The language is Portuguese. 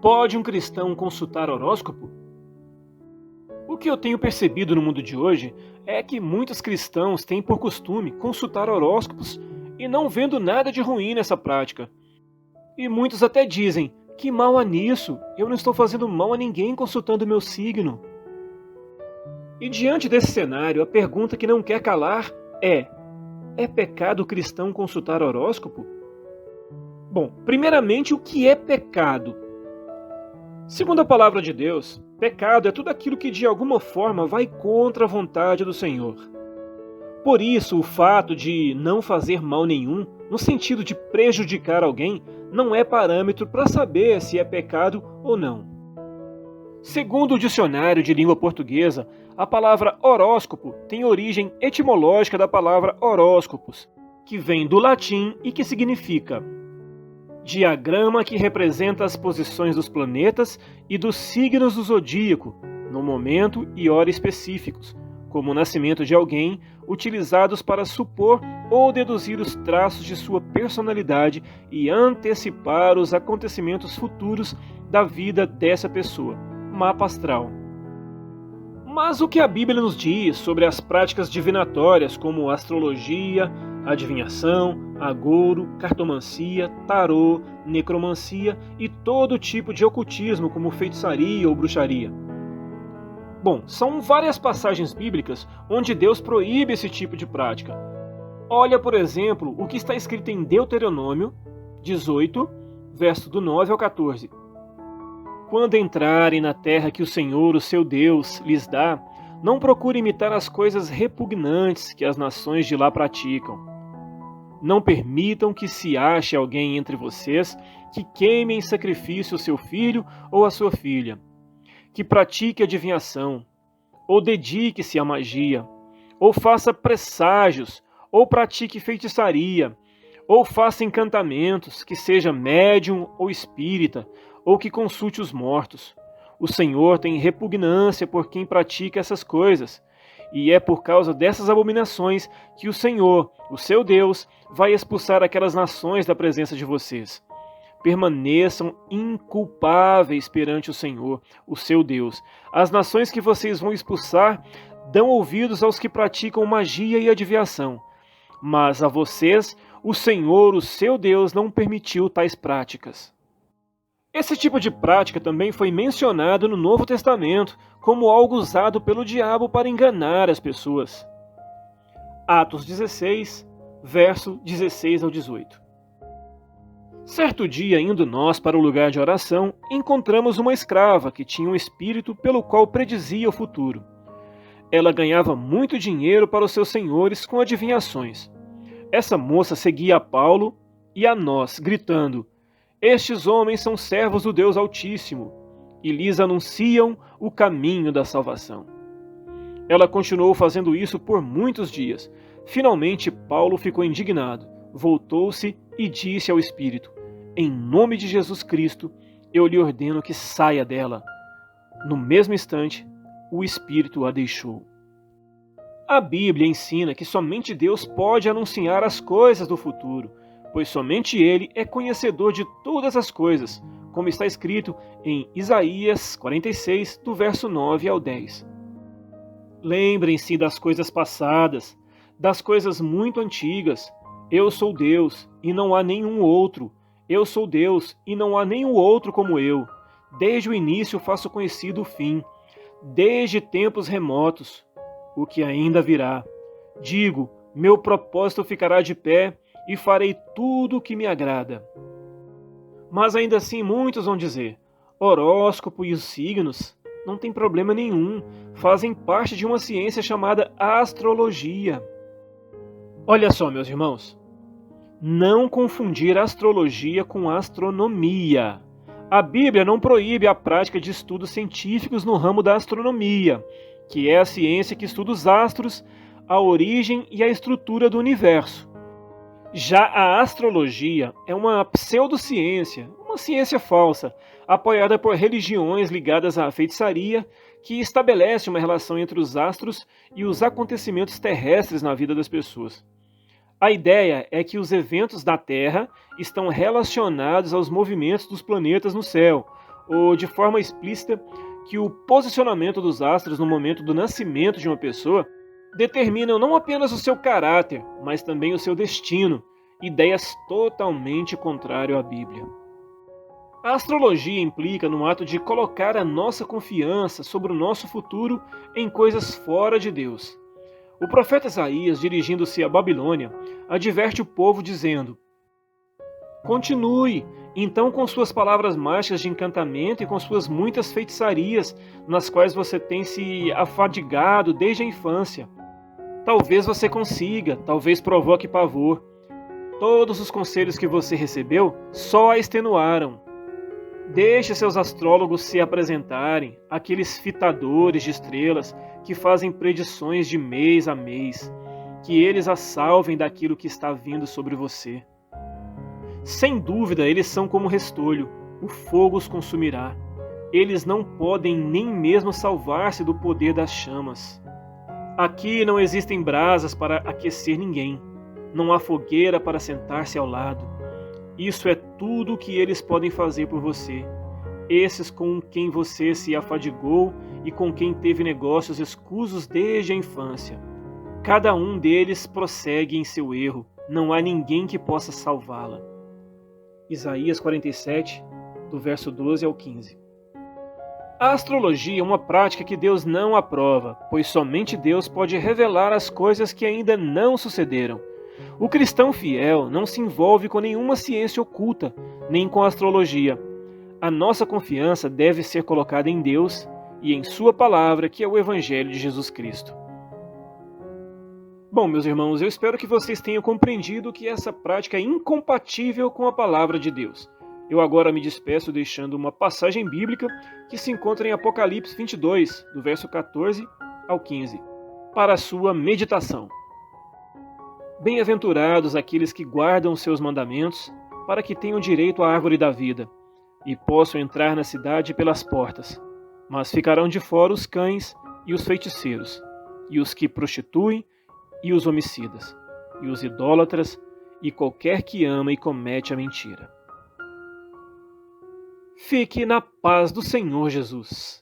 Pode um cristão consultar horóscopo? O que eu tenho percebido no mundo de hoje é que muitos cristãos têm por costume consultar horóscopos e não vendo nada de ruim nessa prática. E muitos até dizem: que mal há nisso? Eu não estou fazendo mal a ninguém consultando meu signo. E diante desse cenário, a pergunta que não quer calar é: é pecado o cristão consultar horóscopo? Bom, primeiramente, o que é pecado? Segundo a palavra de Deus, pecado é tudo aquilo que de alguma forma vai contra a vontade do Senhor. Por isso, o fato de não fazer mal nenhum, no sentido de prejudicar alguém, não é parâmetro para saber se é pecado ou não. Segundo o dicionário de língua portuguesa, a palavra horóscopo tem origem etimológica da palavra horóscopos, que vem do latim e que significa diagrama que representa as posições dos planetas e dos signos do zodíaco, no momento e hora específicos, como o nascimento de alguém, utilizados para supor ou deduzir os traços de sua personalidade e antecipar os acontecimentos futuros da vida dessa pessoa. Mapa astral. Mas o que a Bíblia nos diz sobre as práticas divinatórias como astrologia, adivinhação, agouro, cartomancia, tarô, necromancia e todo tipo de ocultismo como feitiçaria ou bruxaria? Bom, são várias passagens bíblicas onde Deus proíbe esse tipo de prática. Olha, por exemplo, o que está escrito em Deuteronômio 18, verso do 9 ao 14. Quando entrarem na terra que o Senhor, o seu Deus, lhes dá, não procure imitar as coisas repugnantes que as nações de lá praticam. Não permitam que se ache alguém entre vocês que queime em sacrifício o seu filho ou a sua filha, que pratique adivinhação, ou dedique-se à magia, ou faça presságios, ou pratique feitiçaria, ou faça encantamentos, que seja médium ou espírita, ou que consulte os mortos. O Senhor tem repugnância por quem pratica essas coisas, e é por causa dessas abominações que o Senhor, o seu Deus, vai expulsar aquelas nações da presença de vocês. Permaneçam inculpáveis perante o Senhor, o seu Deus. As nações que vocês vão expulsar dão ouvidos aos que praticam magia e adivinhação. Mas a vocês, o Senhor, o seu Deus, não permitiu tais práticas. Esse tipo de prática também foi mencionado no Novo Testamento como algo usado pelo diabo para enganar as pessoas. Atos 16, verso 16 ao 18. Certo dia, indo nós para o lugar de oração, encontramos uma escrava que tinha um espírito pelo qual predizia o futuro. Ela ganhava muito dinheiro para os seus senhores com adivinhações. Essa moça seguia a Paulo e a nós, gritando: estes homens são servos do Deus Altíssimo, e lhes anunciam o caminho da salvação. Ela continuou fazendo isso por muitos dias. Finalmente, Paulo ficou indignado, voltou-se e disse ao espírito: em nome de Jesus Cristo, eu lhe ordeno que saia dela. No mesmo instante, o espírito a deixou. A Bíblia ensina que somente Deus pode anunciar as coisas do futuro, pois somente Ele é conhecedor de todas as coisas, como está escrito em Isaías 46, do verso 9 ao 10. Lembrem-se das coisas passadas, das coisas muito antigas. Eu sou Deus, e não há nenhum outro. Eu sou Deus, e não há nenhum outro como eu. Desde o início faço conhecido o fim, desde tempos remotos, o que ainda virá. Digo, meu propósito ficará de pé, e farei tudo o que me agrada. Mas ainda assim muitos vão dizer: horóscopo e os signos não tem problema nenhum, fazem parte de uma ciência chamada astrologia. Olha só, meus irmãos, não confundir astrologia com astronomia. A Bíblia não proíbe a prática de estudos científicos no ramo da astronomia, que é a ciência que estuda os astros, a origem e a estrutura do universo. Já a astrologia é uma pseudociência, uma ciência falsa, apoiada por religiões ligadas à feitiçaria, que estabelece uma relação entre os astros e os acontecimentos terrestres na vida das pessoas. A ideia é que os eventos da Terra estão relacionados aos movimentos dos planetas no céu, ou de forma explícita que o posicionamento dos astros no momento do nascimento de uma pessoa determinam não apenas o seu caráter, mas também o seu destino, ideias totalmente contrárias à Bíblia. A astrologia implica no ato de colocar a nossa confiança sobre o nosso futuro em coisas fora de Deus. O profeta Isaías, dirigindo-se à Babilônia, adverte o povo dizendo: continue, então, com suas palavras mágicas de encantamento e com suas muitas feitiçarias, nas quais você tem se afadigado desde a infância. Talvez você consiga, talvez provoque pavor. Todos os conselhos que você recebeu só a extenuaram. Deixe seus astrólogos se apresentarem, aqueles fitadores de estrelas que fazem predições de mês a mês, que eles a salvem daquilo que está vindo sobre você. Sem dúvida, eles são como restolho, o fogo os consumirá. Eles não podem nem mesmo salvar-se do poder das chamas. Aqui não existem brasas para aquecer ninguém, não há fogueira para sentar-se ao lado. Isso é tudo o que eles podem fazer por você. Esses com quem você se afadigou e com quem teve negócios escusos desde a infância. Cada um deles prossegue em seu erro, não há ninguém que possa salvá-la. Isaías 47, do verso 12 ao 15. A astrologia é uma prática que Deus não aprova, pois somente Deus pode revelar as coisas que ainda não sucederam. O cristão fiel não se envolve com nenhuma ciência oculta, nem com a astrologia. A nossa confiança deve ser colocada em Deus e em Sua palavra, que é o Evangelho de Jesus Cristo. Bom, meus irmãos, eu espero que vocês tenham compreendido que essa prática é incompatível com a palavra de Deus. Eu agora me despeço deixando uma passagem bíblica que se encontra em Apocalipse 22, do verso 14 ao 15, para a sua meditação. Bem-aventurados aqueles que guardam os seus mandamentos, para que tenham direito à árvore da vida, e possam entrar na cidade pelas portas. Mas ficarão de fora os cães e os feiticeiros, e os que prostituem, e os homicidas, e os idólatras, e qualquer que ama e comete a mentira. Fique na paz do Senhor Jesus.